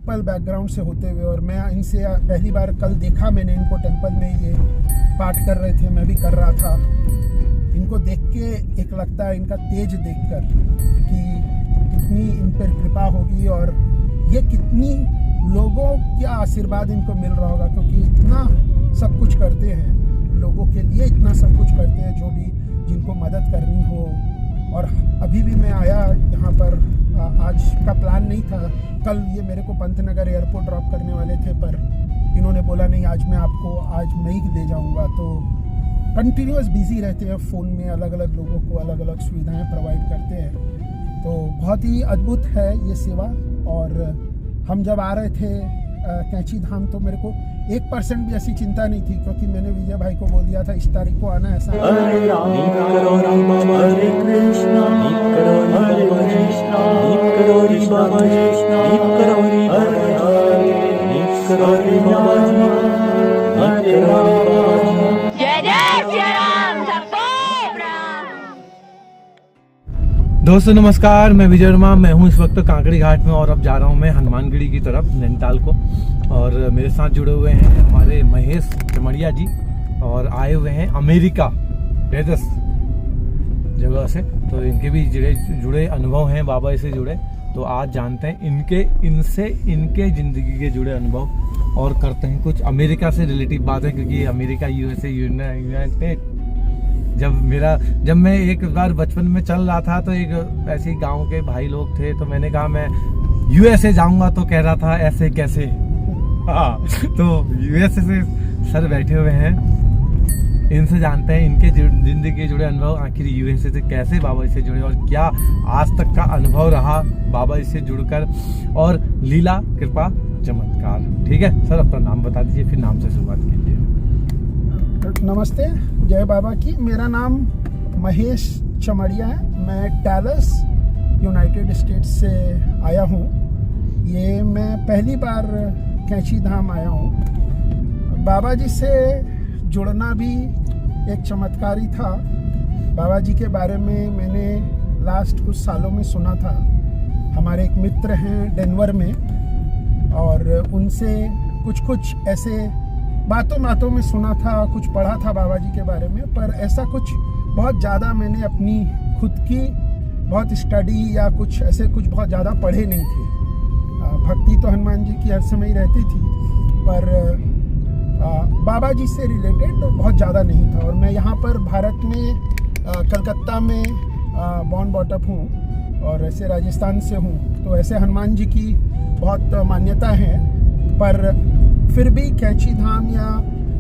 Temple background से होते हुए, और मैं इनसे पहली बार कल देखा मैंने इनको टेम्पल में ये पाठ कर रहे थे, मैं भी कर रहा था। इनको देख के एक लगता है इनका तेज देखकर कि कितनी इन पर कृपा होगी और ये कितनी लोगों का आशीर्वाद इनको मिल रहा होगा, क्योंकि इतना सब कुछ करते हैं लोगों के लिए, इतना सब कुछ करते हैं जो भी जिनको मदद करनी हो। और अभी भी मैं आया यहाँ पर, आज का प्लान नहीं था, कल ये मेरे को पंतनगर एयरपोर्ट ड्रॉप करने वाले थे, पर इन्होंने बोला नहीं आज मैं ही ले जाऊँगा। तो कंटिन्यूअस बिजी रहते हैं फ़ोन में, अलग अलग लोगों को अलग अलग सुविधाएं प्रोवाइड करते हैं। तो बहुत ही अद्भुत है ये सेवा। और हम जब आ रहे थे कैंची धाम तो मेरे को 1% भी ऐसी चिंता नहीं थी, क्योंकि मैंने विजय भाई को बोल दिया था इस तारीख को आना, ऐसा हरे राम हरे कृष्णा हरे कृष्णा करोरी बाबा कृष्णा करोरी हरे हरे करोरी बाबा हरे राम। जय जय श्री राम, सबको प्रणाम। दोस्तों नमस्कार, मैं विजय वर्मा। मैं हूं इस वक्त कांकड़ी घाट में और अब जा रहा हूं मैं हनुमानगढ़ी की तरफ, नैनीताल को। और मेरे साथ जुड़े हुए हैं हमारे महेश चमड़िया जी, और आए हुए हैं अमेरिका टेक्सास जगह से। तो इनके भी जुड़े अनुभव हैं बाबा से जुड़े। तो आज जानते हैं इनके ज़िंदगी के जुड़े अनुभव और करते हैं कुछ अमेरिका से रिलेटिव बातें, क्योंकि अमेरिका यूएसए यूनाइटेड जब मैं एक बार बचपन में चल रहा था तो एक ऐसे गांव के भाई लोग थे, तो मैंने कहा मैं यूएसए जाऊंगा, तो कह रहा था ऐसे कैसे। हाँ, तो यूएसए से सर बैठे हुए हैं, इनसे जानते हैं इनके जिंदगी के जुड़े अनुभव, आखिर यूएसए से कैसे बाबा से जुड़े और क्या आज तक का अनुभव रहा बाबा से जुड़कर, और लीला कृपा चमत्कार। ठीक है सर, अपना नाम बता दीजिए, फिर नाम से शुरुआत कीजिए। नमस्ते, जय बाबा की। मेरा नाम महेश चमड़िया है। मैं डैलस यूनाइटेड स्टेट्स से आया हूँ। ये मैं पहली बार कैंची धाम आया हूँ। बाबा जी से जुड़ना भी एक चमत्कार ही था। बाबा जी के बारे में मैंने लास्ट कुछ सालों में सुना था। हमारे एक मित्र हैं डेनवर में, और उनसे कुछ ऐसे बातों में सुना था, कुछ पढ़ा था बाबा जी के बारे में, पर ऐसा कुछ बहुत ज़्यादा मैंने अपनी खुद की बहुत स्टडी या कुछ बहुत ज़्यादा पढ़े नहीं थे। भक्ति तो हनुमान जी की हर समय ही रहती थी, पर बाबा जी से रिलेटेड बहुत ज़्यादा नहीं था। और मैं यहाँ पर भारत में कलकत्ता में बॉर्न बॉटअप हूँ और ऐसे राजस्थान से हूँ, तो ऐसे हनुमान जी की बहुत मान्यता है, पर फिर भी कैंची धाम या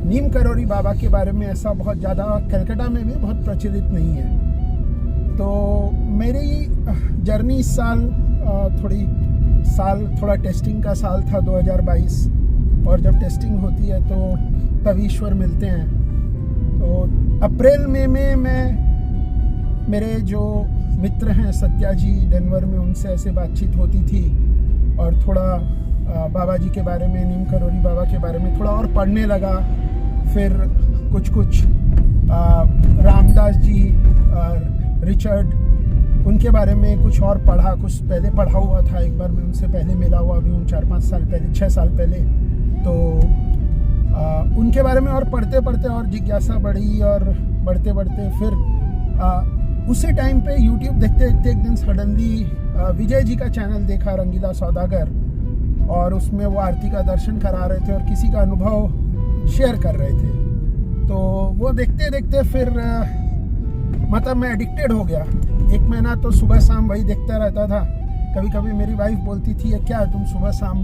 नीम करोरी बाबा के बारे में ऐसा बहुत ज़्यादा कलकत्ता में भी बहुत प्रचलित नहीं है। तो मेरी जर्नी इस साल थोड़ा टेस्टिंग का साल था 2022, और जब टेस्टिंग होती है तो तब ईश्वर मिलते हैं। तो अप्रैल में मैं मेरे जो मित्र हैं सत्या जी डेनवर में, उनसे ऐसे बातचीत होती थी, और थोड़ा बाबा जी के बारे में, नीम करोरी बाबा के बारे में थोड़ा और पढ़ने लगा। फिर कुछ रामदास जी, रिचर्ड, उनके बारे में कुछ और पढ़ा, कुछ पहले पढ़ा हुआ था। एक बार मैं उनसे पहले मिला हुआ भी हूँ, 4-5 साल पहले, 6 साल पहले। तो उनके बारे में और पढ़ते और जिज्ञासा बढ़ी, और बढ़ते फिर उसी टाइम पे यूट्यूब देखते एक दिन सडनली विजय जी का चैनल देखा, रंगीला सौदागर, और उसमें वो आरती का दर्शन करा रहे थे और किसी का अनुभव शेयर कर रहे थे। तो वो देखते फिर मतलब मैं एडिक्टेड हो गया। 1 महीना तो सुबह शाम वही देखता रहता था। कभी मेरी वाइफ बोलती थी, ये क्या तुम सुबह शाम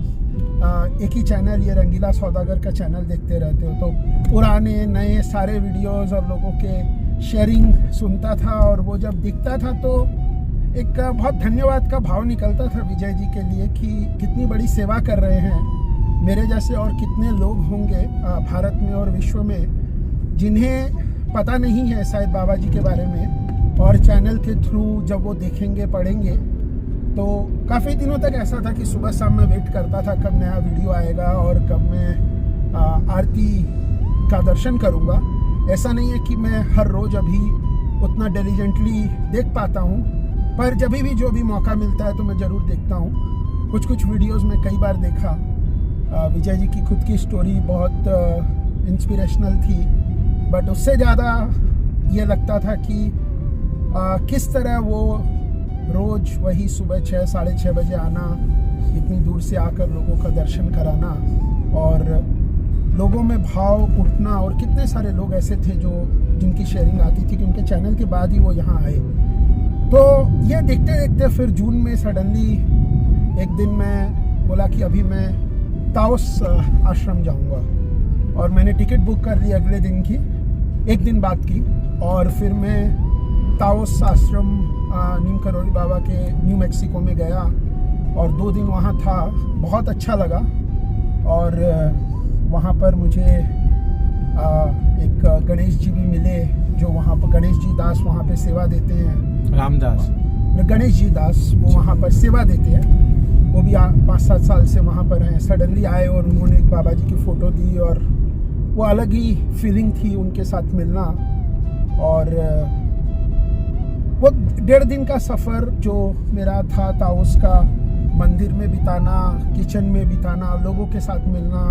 एक ही चैनल, ये रंगीला सौदागर का चैनल देखते रहते हो। तो पुराने नए सारे वीडियोस और लोगों के शेयरिंग सुनता था, और वो जब दिखता था तो एक बहुत धन्यवाद का भाव निकलता था विजय जी के लिए कि कितनी बड़ी सेवा कर रहे हैं। मेरे जैसे और कितने लोग होंगे भारत में और विश्व में जिन्हें पता नहीं है शायद बाबा जी के बारे में, और चैनल के थ्रू जब वो देखेंगे, पढ़ेंगे, तो काफ़ी दिनों तक ऐसा था कि सुबह शाम मैं वेट करता था कब नया वीडियो आएगा और कब मैं आरती का दर्शन करूँगा। ऐसा नहीं है कि मैं हर रोज़ अभी उतना डिलीजेंटली देख पाता हूँ, पर जब भी जो भी मौका मिलता है तो मैं ज़रूर देखता हूँ। कुछ कुछ वीडियोस में कई बार देखा। विजय जी की खुद की स्टोरी बहुत इंस्पिरेशनल थी, बट उससे ज़्यादा ये लगता था कि किस तरह वो रोज़ वही सुबह 6 साढ़े 6 बजे आना, इतनी दूर से आकर लोगों का दर्शन कराना और लोगों में भाव उठना। और कितने सारे लोग ऐसे थे जो जिनकी शेयरिंग आती थी कि उनके चैनल के बाद ही वो यहाँ आए। तो ये देखते देखते फिर जून में सडनली एक दिन मैं बोला कि अभी मैं ताओस आश्रम जाऊँगा, और मैंने टिकट बुक कर ली अगले दिन की, एक दिन बाद की। और फिर मैं ताओस आश्रम नीम करोली बाबा के न्यू मैक्सिको में गया और 2 दिन वहाँ था। बहुत अच्छा लगा। और वहाँ पर मुझे एक गणेश जी भी मिले, जो वहाँ पर गणेश जी दास वहाँ पे सेवा देते हैं। रामदास गणेश जी दास वो वहाँ पर सेवा देते हैं। वो भी 5-7 साल से वहाँ पर हैं। सडनली आए और उन्होंने एक बाबा जी की फ़ोटो दी और वो अलग ही फीलिंग थी उनके साथ मिलना। और वो 1.5 दिन का सफ़र जो मेरा था ताओस का, मंदिर में बिताना, किचन में बिताना, लोगों के साथ मिलना।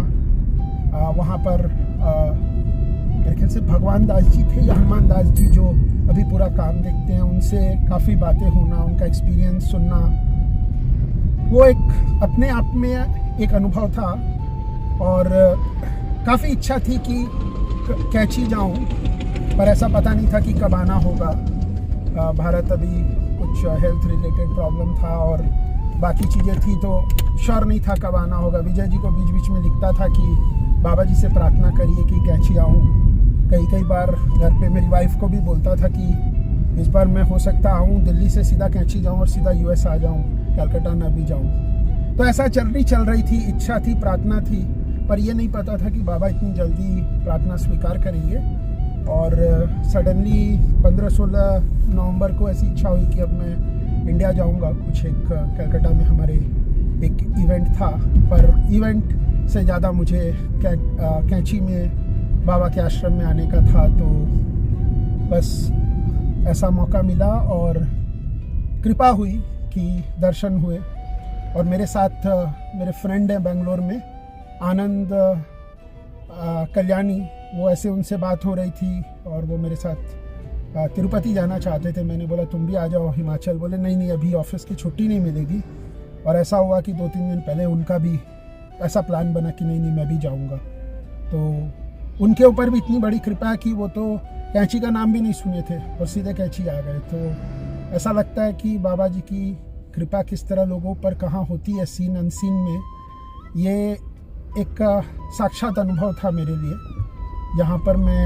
वहाँ पर मेरे ख्याल से भगवान दास जी थे या हनुमान दास जी जो अभी पूरा काम देखते हैं, उनसे काफ़ी बातें होना, उनका एक्सपीरियंस सुनना, वो एक अपने आप में एक अनुभव था। और काफ़ी इच्छा थी कि कैची जाऊं, पर ऐसा पता नहीं था कि कब आना होगा। भारत अभी कुछ हेल्थ रिलेटेड प्रॉब्लम था और बाकी चीज़ें थी, तो श्योर नहीं था कब आना होगा। विजय जी को बीच बीच में लिखता था कि बाबा जी से प्रार्थना करिए कि कैची आऊँ। कई बार घर पे मेरी वाइफ को भी बोलता था कि इस बार मैं हो सकता आऊँ, दिल्ली से सीधा कैची जाऊँ और सीधा US आ जाऊँ, कलकत्ता ना भी जाऊँ। तो ऐसा चल रही थी, इच्छा थी, प्रार्थना थी, पर यह नहीं पता था कि बाबा इतनी जल्दी प्रार्थना स्वीकार करेंगे। और सडनली 15-16 नवंबर को ऐसी इच्छा हुई कि अब मैं इंडिया जाऊंगा। कुछ एक कलकत्ता में हमारे एक इवेंट था, पर इवेंट से ज़्यादा मुझे कैंची में बाबा के आश्रम में आने का था। तो बस ऐसा मौका मिला और कृपा हुई कि दर्शन हुए। और मेरे साथ मेरे फ्रेंड हैं बेंगलोर में, आनंद कल्याणी, वो ऐसे उनसे बात हो रही थी और वो मेरे साथ तिरुपति जाना चाहते थे। मैंने बोला तुम भी आ जाओ हिमाचल। बोले नहीं अभी ऑफिस की छुट्टी नहीं मिलेगी। और ऐसा हुआ कि 2-3 दिन पहले उनका भी ऐसा प्लान बना कि नहीं मैं भी जाऊंगा। तो उनके ऊपर भी इतनी बड़ी कृपा कि वो तो कैंची का नाम भी नहीं सुने थे और सीधे कैंची आ गए। तो ऐसा लगता है कि बाबा जी की कृपा किस तरह लोगों पर कहाँ होती है सीन अनसीन में। ये एक साक्षात अनुभव था मेरे लिए। यहाँ पर मैं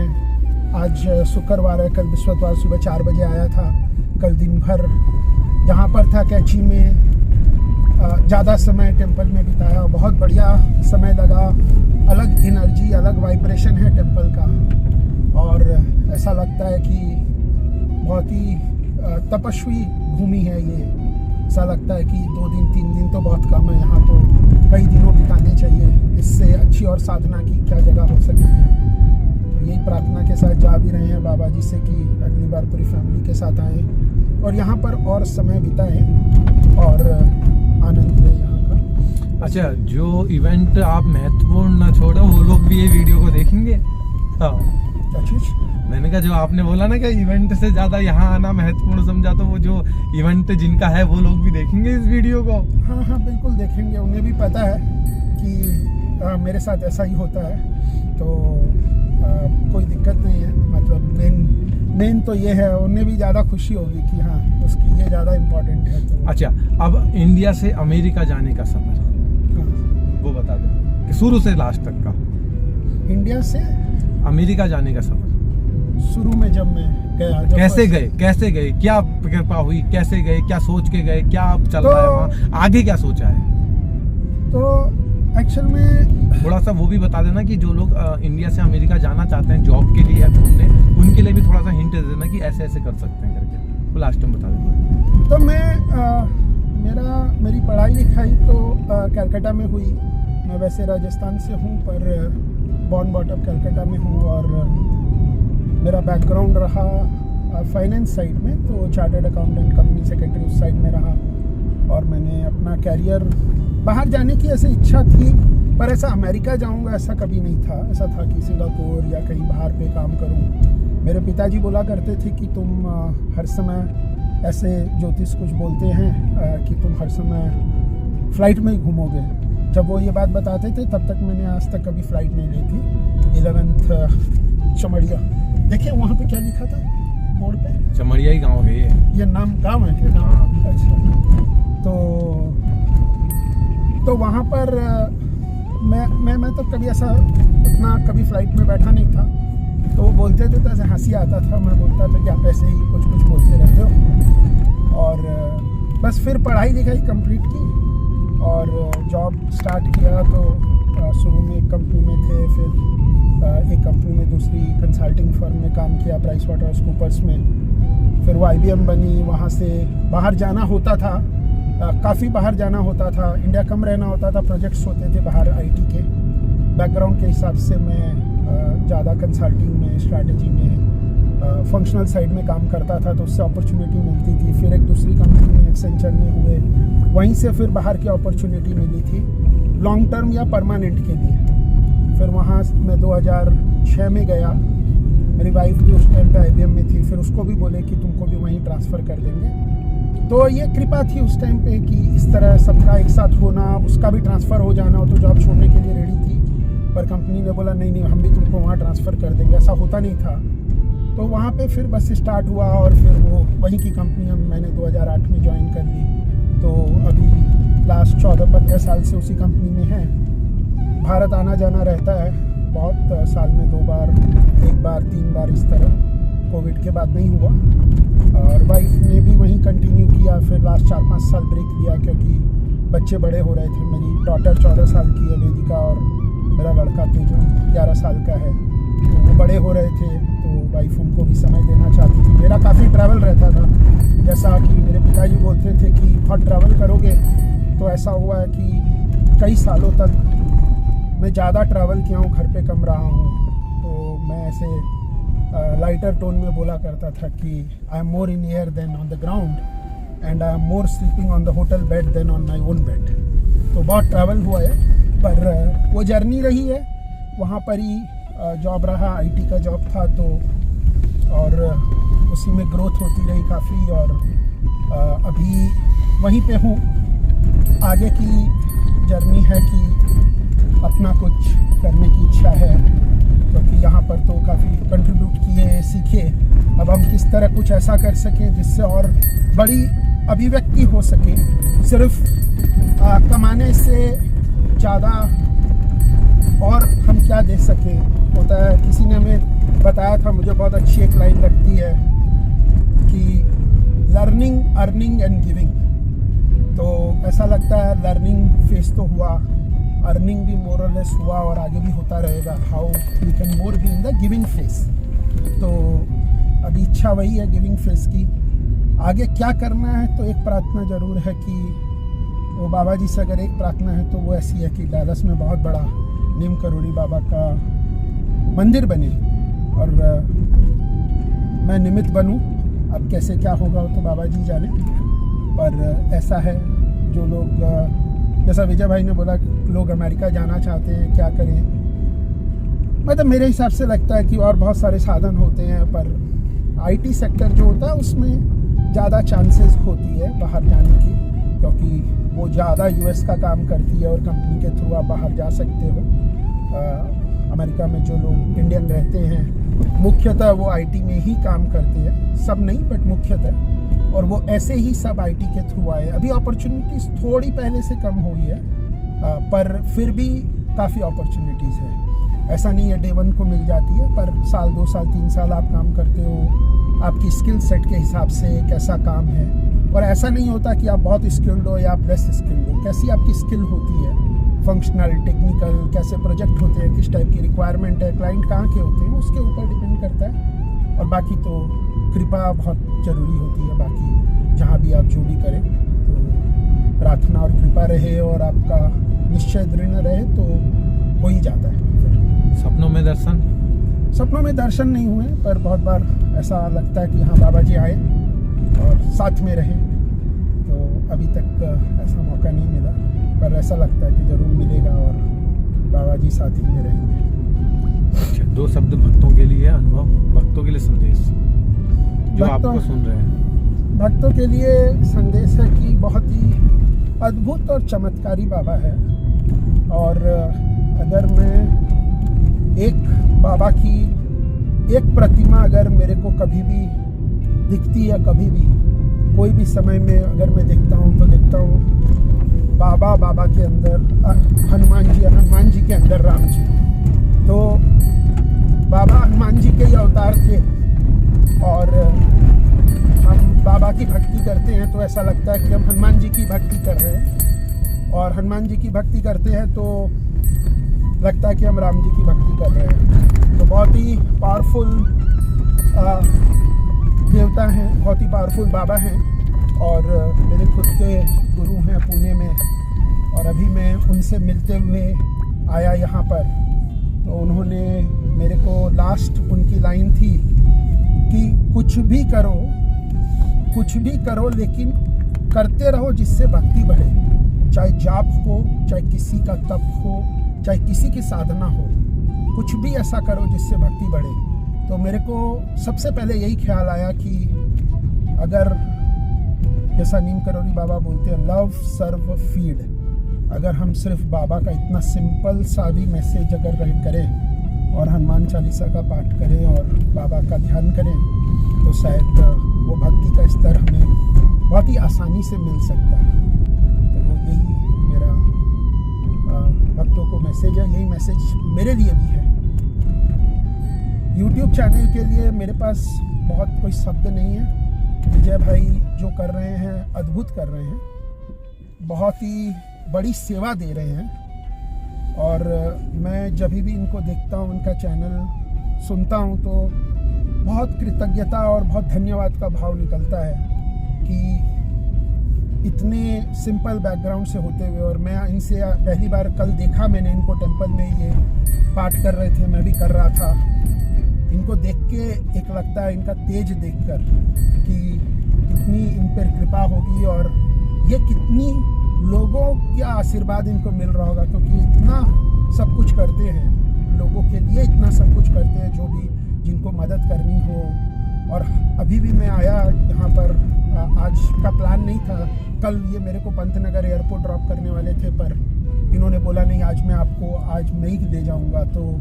आज शुक्रवार है, कल बृहस्पतिवार सुबह 4 बजे आया था। कल दिन भर यहाँ पर था कैंची में, ज़्यादा समय टेंपल में बिताया। बहुत बढ़िया समय लगा। अलग एनर्जी, अलग वाइब्रेशन है टेंपल का। और ऐसा लगता है कि बहुत ही तपस्वी भूमि है ये। ऐसा लगता है कि 2 दिन 3 दिन तो बहुत कम है, यहाँ तो कई दिनों बिताने चाहिए। इससे अच्छी और साधना की क्या जगह हो सकती है। तो यही प्रार्थना के साथ जा भी रहे हैं बाबा जी से कि अगली बार पूरी फैमिली के साथ आएँ और यहाँ पर और समय बिताएं और आनंद लें यहाँ का। अच्छा, जो इवेंट आप महत्वपूर्ण ना छोड़ो, वो लोग भी ये वीडियो को देखेंगे। हाँ, क्या चीज़? मैंने कहा जो आपने बोला ना कि इवेंट से ज़्यादा यहाँ आना महत्वपूर्ण समझा, तो वो जो इवेंट जिनका है वो लोग भी देखेंगे इस वीडियो को। हाँ बिल्कुल देखेंगे। उन्हें भी पता है कि मेरे साथ ऐसा ही होता है, तो कोई दिक्कत नहीं है। मतलब मेन तो ये है, उन्हें भी ज़्यादा खुशी होगी कि हाँ उसकी ये ज़्यादा इम्पोर्टेंट है। तो अच्छा, अब इंडिया से अमेरिका जाने का सफर, हाँ, वो बता दो कि शुरू से लास्ट तक का। इंडिया से अमेरिका जाने का सफर शुरू में जब मैं गया, कैसे गए, क्या कृपा हुई, कैसे गए, क्या सोच के गए, क्या चल रहा है वहाँ, आगे क्या सोचा है? तो एक्चुअल में थोड़ा सा वो भी बता देना कि जो लोग इंडिया से अमेरिका जाना चाहते हैं जॉब के लिए या घूमने, उनके लिए भी थोड़ा सा हिंट दे देना कि ऐसे ऐसे कर सकते हैं करके। वो लास्ट में बता देना। तो मेरी पढ़ाई लिखाई तो कलकत्ता में हुई। मैं वैसे राजस्थान से हूँ, पर बॉर्न बॉटअप कलकत्ता में हूँ। और मेरा बैकग्राउंड रहा फाइनेंस साइड में, तो चार्टर्ड अकाउंटेंट, कंपनी सेक्रेटरी उस साइड में रहा। और मैंने अपना कैरियर, बाहर जाने की ऐसे इच्छा थी, पर ऐसा अमेरिका जाऊंगा ऐसा कभी नहीं था। ऐसा था कि सिंगापुर या कहीं बाहर पे काम करूं। मेरे पिताजी बोला करते थे कि तुम हर समय ऐसे, ज्योतिष कुछ बोलते हैं कि तुम हर समय फ़्लाइट में ही घूमोगे। जब वो ये बात बताते थे तब तक मैंने आज तक कभी फ़्लाइट नहीं ली थी। 11th चमड़िया, देखिए वहाँ पे क्या लिखा था बोर्ड पे? चमड़िया ही गांव है ये नाम गाँव है क्या? हाँ। अच्छा, तो वहाँ पर मैं तो कभी ऐसा उतना कभी फ़्लाइट में बैठा नहीं था। तो वो बोलते थे तो ऐसे हंसी आता था। मैं बोलता था कि आप ऐसे ही कुछ कुछ बोलते रहते हो। और बस फिर पढ़ाई लिखाई कंप्लीट की और जॉब स्टार्ट किया। तो शुरू में एक कंपनी में थे, फिर एक कंपनी में दूसरी कंसल्टिंग फर्म में काम किया, प्राइसवाटरहाउसकूपर्स में। फिर वो IBM बनी। वहाँ से बाहर जाना होता था, काफ़ी बाहर जाना होता था, इंडिया कम रहना होता था। प्रोजेक्ट्स होते थे बाहर IT के। बैकग्राउंड के हिसाब से मैं ज़्यादा कंसल्टिंग में, स्ट्रैटेजी में, फंक्शनल साइड में काम करता था, तो उससे अपॉर्चुनिटी मिलती थी। फिर एक दूसरी कंपनी में, एक्सेंचर में हुए, वहीं से फिर बाहर की अपॉर्चुनिटी मिली थी लॉन्ग टर्म या परमानेंट के लिए। फिर वहाँ मैं 2006 में गया। मेरी वाइफ भी उस टाइम पे IBM में थी। फिर उसको भी बोले कि तुमको भी वहीं ट्रांसफ़र कर देंगे। तो ये कृपा थी उस टाइम पे कि इस तरह सबका एक साथ होना, उसका भी ट्रांसफ़र हो जाना हो, तो जॉब छोड़ने के लिए रेडी थी। पर कंपनी ने बोला नहीं हम भी तुमको वहाँ ट्रांसफ़र कर देंगे, ऐसा होता नहीं था। तो वहाँ पे फिर बस स्टार्ट हुआ और फिर वो वहीं की कंपनी मैंने 2008 में ज्वाइन कर ली। तो अभी लास्ट 14-15 साल से उसी कंपनी में है। भारत आना जाना रहता है बहुत, साल में 2 बार, 1 बार, 3 बार इस तरह। कोविड के बाद नहीं हुआ। और वाइफ ने भी वहीं कंटिन्यू किया। फिर लास्ट 4-5 साल ब्रेक लिया क्योंकि बच्चे बड़े हो रहे थे। मेरी डॉटर 14 साल की है, वेदिका, और मेरा लड़का तो जो 11 साल का है, तो वो बड़े हो रहे थे। तो वाइफ उनको भी समय देना चाहती थी। मेरा काफ़ी ट्रैवल रहता था, जैसा कि मेरे पिताजी बोलते थे कि बहुत ट्रैवल करोगे। तो ऐसा हुआ है कि कई सालों तक मैं ज़्यादा ट्रैवल किया हूँ, घर पे कम रहा हूँ। तो मैं ऐसे लाइटर टोन में बोला करता था कि I am more in air than on the ground and I am more sleeping on the hotel bed than on my own bed. तो बहुत ट्रैवल हुआ है, पर वो जर्नी रही है। वहाँ पर ही जॉब रहा, IT का जॉब था, तो और उसी में ग्रोथ होती रही काफ़ी। और अभी वहीं पे हूँ। आगे की जर्नी है कि अपना कुछ करने की इच्छा है, क्योंकि यहाँ पर तो काफ़ी कंट्रीब्यूट किए, सीखे। अब हम किस तरह कुछ ऐसा कर सकें जिससे और बड़ी अभिव्यक्ति हो सके। सिर्फ कमाने से ज़्यादा और हम क्या दे सकें होता है। किसी ने हमें बताया था, मुझे बहुत अच्छी एक लाइन लगती है कि लर्निंग, अर्निंग एंड गिविंग। तो ऐसा लगता है लर्निंग फेस तो हुआ, अर्निंग भी मोर और लेस हुआ और आगे भी होता रहेगा। How we can more be in the giving face. तो अभी इच्छा वही है गिविंग फेस की। आगे क्या करना है तो एक प्रार्थना ज़रूर है कि वो बाबा जी से अगर एक प्रार्थना है तो वो ऐसी है कि डालस में बहुत बड़ा नीम करोड़ी बाबा का मंदिर बने और मैं निमित्त बनूं। अब कैसे क्या होगा तो बाबा जी जाने, पर ऐसा है। जो लोग, जैसा विजय भाई ने बोला, लोग अमेरिका जाना चाहते हैं, क्या करें। मतलब मेरे हिसाब से लगता है कि और बहुत सारे साधन होते हैं, पर IT सेक्टर जो होता है उसमें ज़्यादा चांसेस होती है बाहर जाने की, क्योंकि वो ज़्यादा US का काम करती है और कंपनी के थ्रू आप बाहर जा सकते हो। अमेरिका में जो लोग इंडियन रहते हैं मुख्यतः वो IT में ही काम करते हैं, सब नहीं बट मुख्यतः, और वो ऐसे ही सब IT के थ्रू आए। अभी अपॉर्चुनिटीज़ थोड़ी पहले से कम हुई है, पर फिर भी काफ़ी अपॉर्चुनिटीज़ है। ऐसा नहीं है डे 1 को मिल जाती है, पर साल 2 साल 3 साल आप काम करते हो, आपकी स्किल सेट के हिसाब से कैसा काम है। और ऐसा नहीं होता कि आप बहुत स्किल्ड हो या आप लेस स्किल्ड हो, कैसी आपकी स्किल होती है, फंक्शनल, टेक्निकल, कैसे प्रोजेक्ट होते हैं, किस टाइप की रिक्वायरमेंट है, क्लाइंट कहाँ के होते हैं, उसके ऊपर डिपेंड करता है। और बाकी तो कृपा बहुत ज़रूरी होती है। बाकी जहाँ भी आप जो भी करें तो प्रार्थना और कृपा रहे और आपका निश्चय दृढ़ रहे तो हो ही जाता है। सपनों में दर्शन? सपनों में दर्शन नहीं हुए, पर बहुत बार ऐसा लगता है कि हाँ बाबा जी आए और साथ में रहे। तो अभी तक ऐसा मौका नहीं मिला, पर ऐसा लगता है कि ज़रूर मिलेगा और बाबा जी साथ ही में रहेंगे। अच्छा, 2 शब्द भक्तों के लिए अनुभव, भक्तों के लिए संदेश जो आपको सुन रहे हैं। भक्तों के लिए संदेश है कि बहुत ही अद्भुत और चमत्कारी बाबा है, और अगर मैं एक बाबा की एक प्रतिमा अगर मेरे को कभी भी दिखती है, कभी भी कोई भी समय में अगर मैं देखता हूँ तो देखता हूँ बाबा के अंदर हनुमान जी के अंदर राम जी। तो बाबा हनुमान जी के ही अवतार थे, और हम बाबा की भक्ति करते हैं तो ऐसा लगता है कि हम हनुमान जी की भक्ति कर रहे हैं, और हनुमान जी की भक्ति करते हैं तो लगता है कि हम राम जी की भक्ति कर रहे हैं। तो बहुत ही पावरफुल देवता हैं, बहुत ही पावरफुल बाबा हैं, और मेरे खुद के गुरु हैं पुणे में, और अभी मैं उनसे मिलते हुए आया यहाँ पर। तो उन्होंने मेरे को लास्ट उनकी लाइन थी कि कुछ भी करो लेकिन करते रहो जिससे भक्ति बढ़े, चाहे जाप हो, चाहे किसी का तप हो, चाहे किसी की साधना हो, कुछ भी ऐसा करो जिससे भक्ति बढ़े। तो मेरे को सबसे पहले यही ख्याल आया कि अगर जैसा नीम करोड़ी बाबा बोलते हैं लव सर्व फीड, अगर हम सिर्फ बाबा का इतना सिंपल सा भी मैसेज अगर करें और हनुमान चालीसा का पाठ करें और बाबा का ध्यान करें तो शायद वो भक्ति का स्तर हमें बहुत ही आसानी से मिल सकता है। तो वो यही मेरा भक्तों को मैसेज है, यही मैसेज मेरे लिए भी है। YouTube चैनल के लिए मेरे पास बहुत कोई शब्द नहीं है। विजय भाई जो कर रहे हैं अद्भुत कर रहे हैं, बहुत ही बड़ी सेवा दे रहे हैं, और मैं जब भी इनको देखता हूँ, उनका चैनल सुनता हूँ तो बहुत कृतज्ञता और बहुत धन्यवाद का भाव निकलता है कि इतने सिंपल बैकग्राउंड से होते हुए, और मैं इनसे पहली बार कल देखा मैंने इनको टेंपल में, ये पाठ कर रहे थे, मैं भी कर रहा था। इनको देख के एक लगता है इनका तेज देखकर कि कितनी इन पर कृपा होगी और ये कितनी लोगों का आशीर्वाद इनको मिल रहा होगा, क्योंकि इतना सब कुछ करते हैं लोगों के लिए, इतना सब कुछ करते हैं जो भी जिनको मदद करनी हो। और अभी भी मैं आया यहाँ पर, आज का प्लान नहीं था, कल ये मेरे को पंतनगर एयरपोर्ट ड्रॉप करने वाले थे, पर इन्होंने बोला नहीं आज मैं ही ले जाऊँगा। तो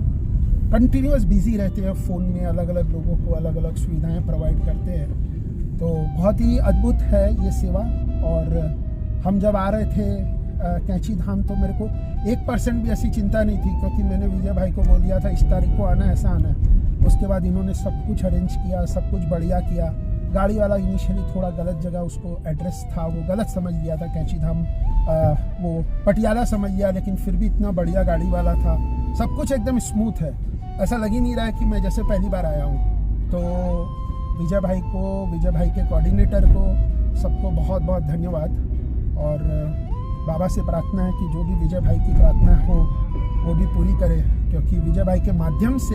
कंटिन्यूअस बिजी रहते हैं फ़ोन में, अलग अलग लोगों को अलग अलग सुविधाएं प्रोवाइड करते हैं। तो बहुत ही अद्भुत है ये सेवा। और हम जब आ रहे थे कैंची धाम तो मेरे को 1% भी ऐसी चिंता नहीं थी, क्योंकि मैंने विजय भाई को बोल दिया था इस तारीख को आना है, ऐसा आना है। उसके बाद इन्होंने सब कुछ अरेंज किया, सब कुछ बढ़िया किया। गाड़ी वाला इनिशियली थोड़ा गलत जगह उसको एड्रेस था, वो गलत समझ लिया था, कैंची धाम वो पटियाला समझ लिया, लेकिन फिर भी इतना बढ़िया गाड़ी वाला था, सब कुछ एकदम स्मूथ है। ऐसा लग ही नहीं रहा है कि मैं जैसे पहली बार आया हूँ। तो विजय भाई को, विजय भाई के कोऑर्डिनेटर को, सबको बहुत बहुत धन्यवाद। और बाबा से प्रार्थना है कि जो भी विजय भाई की प्रार्थना हो वो भी पूरी करे, क्योंकि विजय भाई के माध्यम से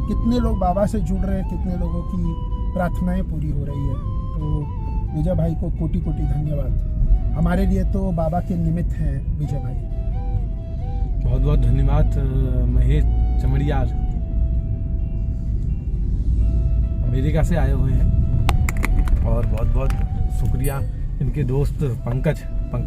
कितने लोग बाबा से जुड़ रहे हैं, कितने लोगों की प्रार्थनाएं पूरी हो रही है। तो विजय भाई को कोटि कोटि धन्यवाद। हमारे लिए तो बाबा के निमित्त हैं विजय भाई। बहुत बहुत धन्यवाद महेश चमड़ियार, अमेरिका से आए हुए हैं। और बहुत बहुत शुक्रिया इनके दोस्त पंकज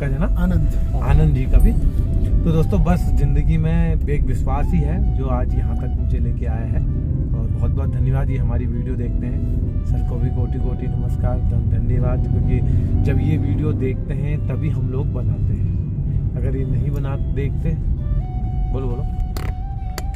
है ना, आनंद जी का भी। तो दोस्तों बस ज़िंदगी में एक विश्वास ही है जो आज यहाँ तक मुझे लेके आया है। और बहुत बहुत धन्यवाद, ये हमारी वीडियो देखते हैं सर को भी कोटि कोटि नमस्कार, धन्यवाद। क्योंकि जब ये वीडियो देखते हैं तभी हम लोग बनाते हैं, अगर ये नहीं देखते। बोलो।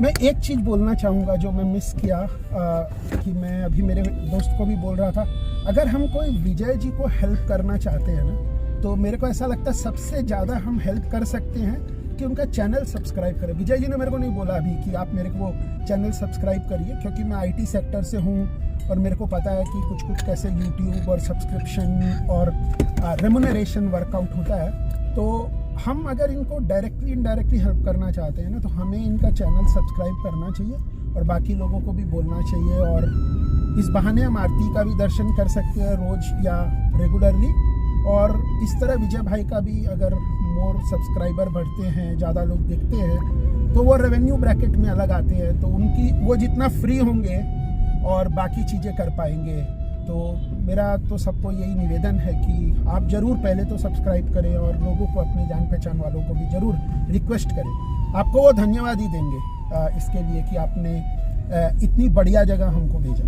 मैं एक चीज़ बोलना चाहूँगा जो मैं मिस किया, कि मैं अभी मेरे दोस्त को भी बोल रहा था, अगर हम कोई विजय जी को हेल्प करना चाहते हैं ना, तो मेरे को ऐसा लगता है सबसे ज़्यादा हम हेल्प कर सकते हैं कि उनका चैनल सब्सक्राइब करें। विजय जी ने मेरे को नहीं बोला अभी कि आप मेरे को चैनल सब्सक्राइब करिए, क्योंकि मैं IT सेक्टर से हूँ और मेरे को पता है कि कुछ कैसे YouTube और सब्सक्रिप्शन और रेमुनरेशन वर्कआउट होता है। तो हम अगर इनको डायरेक्टली इनडायरेक्टली हेल्प करना चाहते हैं ना, तो हमें इनका चैनल सब्सक्राइब करना चाहिए और बाकी लोगों को भी बोलना चाहिए। और इस बहाने हम आरती का भी दर्शन कर सकते हैं रोज़ या रेगुलरली, और इस तरह विजय भाई का भी अगर मोर सब्सक्राइबर बढ़ते हैं, ज़्यादा लोग देखते हैं, तो वो रेवेन्यू ब्रैकेट में अलग आते हैं, तो उनकी वो जितना फ्री होंगे और बाकी चीज़ें कर पाएंगे। तो मेरा तो सबको यही निवेदन है कि आप ज़रूर पहले तो सब्सक्राइब करें और लोगों को, अपने जान पहचान वालों को भी ज़रूर रिक्वेस्ट करें। आपको वो धन्यवाद ही देंगे इसके लिए कि आपने इतनी बढ़िया जगह हमको भेजा।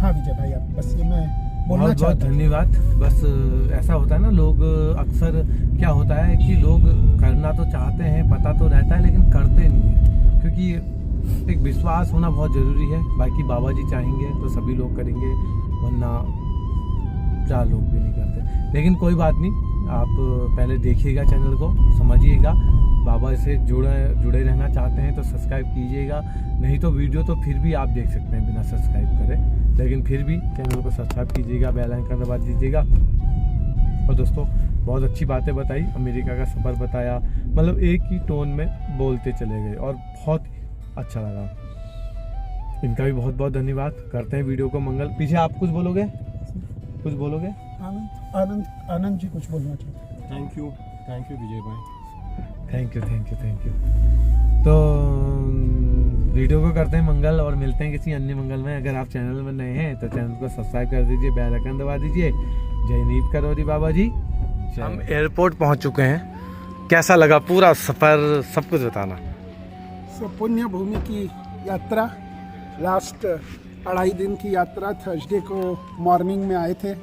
हाँ विजय भाई, आप बस ये मैं बोलना बहुत चाहता हूँ। धन्यवाद। बस ऐसा होता है ना, लोग अक्सर क्या होता है कि लोग करना तो चाहते हैं, पता तो रहता है, लेकिन करते नहीं है, क्योंकि एक विश्वास होना बहुत ज़रूरी है। बाकी बाबा जी चाहेंगे तो सभी लोग करेंगे, वरना 4 लोग भी नहीं करते। लेकिन कोई बात नहीं, आप पहले देखिएगा चैनल को, समझिएगा। बाबा से जुड़े रहना चाहते हैं तो सब्सक्राइब कीजिएगा, नहीं तो वीडियो तो फिर भी आप देख सकते हैं बिना सब्सक्राइब करे, लेकिन फिर भी चैनल को सब्सक्राइब कीजिएगा, बेल आइकन दबा दीजिएगा। और दोस्तों, बहुत अच्छी बातें बताई, अमेरिका का सफ़र बताया, मतलब एक ही टोन में बोलते चले गए और बहुत अच्छा लगा। इनका भी बहुत बहुत धन्यवाद। करते हैं वीडियो को मंगल। पीछे आप कुछ बोलोगे? कुछ बोलोगे? आनंद जी कुछ बोलना चाहते हैं? थैंक यू विजय भाई। Thank you. तो वीडियो को करते हैं मंगल और मिलते हैं किसी अन्य मंगल में। अगर आप चैनल में नए हैं तो चैनल को सब्सक्राइब कर दीजिए, बेल आइकन दबा दीजिए। जय नीप करोरी बाबा जी। हम एयरपोर्ट पहुंच चुके हैं। कैसा लगा पूरा सफ़र, सब कुछ बताना। पुण्य भूमि की यात्रा, लास्ट 2.5 दिन की यात्रा। थर्सडे को मॉर्निंग में आए थे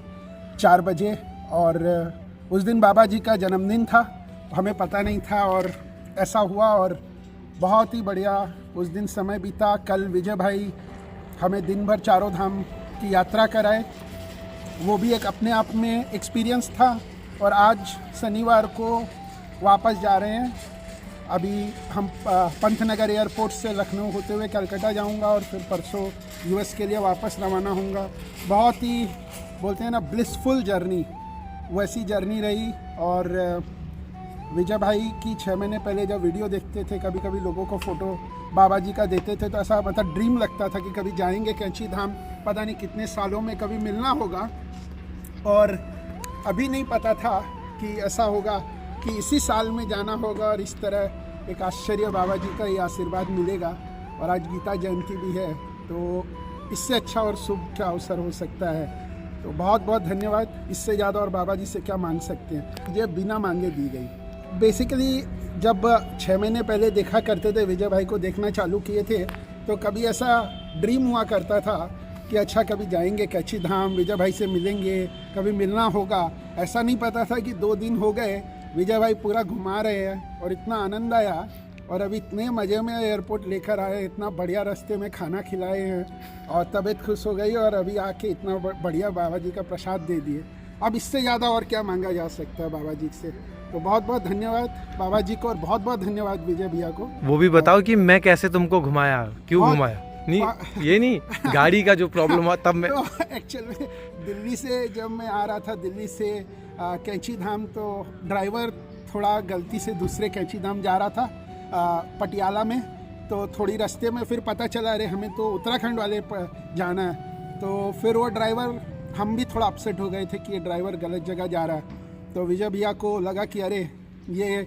4 बजे, और उस दिन बाबा जी का जन्मदिन था, हमें पता नहीं था और ऐसा हुआ, और बहुत ही बढ़िया उस दिन समय बीता। कल विजय भाई हमें दिन भर चारों धाम की यात्रा कराए, वो भी एक अपने आप में एक्सपीरियंस था। और आज शनिवार को वापस जा रहे हैं। अभी हम पंतनगर एयरपोर्ट से लखनऊ होते हुए कलकत्ता जाऊंगा और फिर परसों यूएस के लिए वापस रवाना होऊंगा। बहुत ही बोलते हैं ना ब्लिसफुल जर्नी, वैसी जर्नी रही। और विजय भाई की 6 महीने पहले जब वीडियो देखते थे, कभी कभी लोगों को फ़ोटो बाबा जी का देते थे, तो ऐसा मतलब ड्रीम लगता था कि कभी जाएंगे कैंची धाम, पता नहीं कितने सालों में कभी मिलना होगा। और अभी नहीं पता था कि ऐसा होगा कि इसी साल में जाना होगा और इस तरह एक आश्चर्य बाबा जी का ये आशीर्वाद मिलेगा। और आज गीता जयंती भी है, तो इससे अच्छा और शुभ क्या अवसर हो सकता है। तो बहुत बहुत धन्यवाद। इससे ज़्यादा और बाबा जी से क्या मांग सकते हैं, ये बिना मांगे दी गई। बेसिकली जब 6 महीने पहले देखा करते थे, विजय भाई को देखना चालू किए थे, तो कभी ऐसा ड्रीम हुआ करता था कि अच्छा कभी जाएंगे कैंची धाम, विजय भाई से मिलेंगे, कभी मिलना होगा। ऐसा नहीं पता था कि 2 दिन हो गए, विजय भाई पूरा घुमा रहे हैं और इतना आनंद आया। और अभी इतने मज़े में एयरपोर्ट लेकर आए, इतना बढ़िया रास्ते में खाना खिलाए हैं और तबीयत खुश हो गई। और अभी आके इतना बढ़िया बाबा जी का प्रसाद दे दिए। अब इससे ज़्यादा और क्या मांगा जा सकता है बाबा जी से। तो बहुत बहुत धन्यवाद बाबा जी को, और बहुत बहुत धन्यवाद विजय भैया को। वो भी बताओ कि मैं कैसे तुमको घुमाया, क्यों घुमाया? नहीं ये नहीं, गाड़ी का जो प्रॉब्लम हुआ तब मैं तो एक्चुअल में दिल्ली से जब मैं आ रहा था, दिल्ली से कैंची धाम, तो ड्राइवर थोड़ा गलती से दूसरे कैंची धाम जा रहा था पटियाला में। तो थोड़ी रास्ते में फिर पता चला अरे हमें तो उत्तराखंड वाले जाना है। तो फिर वो ड्राइवर, हम भी थोड़ा अपसेट हो गए थे कि ये ड्राइवर गलत जगह जा रहा है। तो विजय भैया को लगा कि अरे ये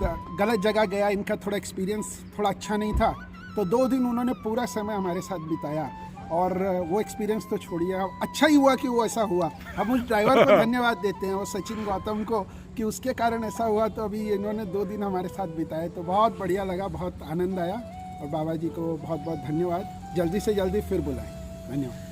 गलत जगह गया, इनका थोड़ा एक्सपीरियंस थोड़ा अच्छा नहीं था। तो 2 दिन उन्होंने पूरा समय हमारे साथ बिताया, और वो एक्सपीरियंस तो छोड़िए, अच्छा ही हुआ कि वो ऐसा हुआ। हम उस ड्राइवर को धन्यवाद देते हैं और सचिन गौतम को कि उसके कारण ऐसा हुआ। तो अभी इन्होंने 2 दिन हमारे साथ बिताए, तो बहुत बढ़िया लगा, बहुत आनंद आया। और बाबा जी को बहुत बहुत धन्यवाद। जल्दी से जल्दी फिर बुलाएं। धन्यवाद।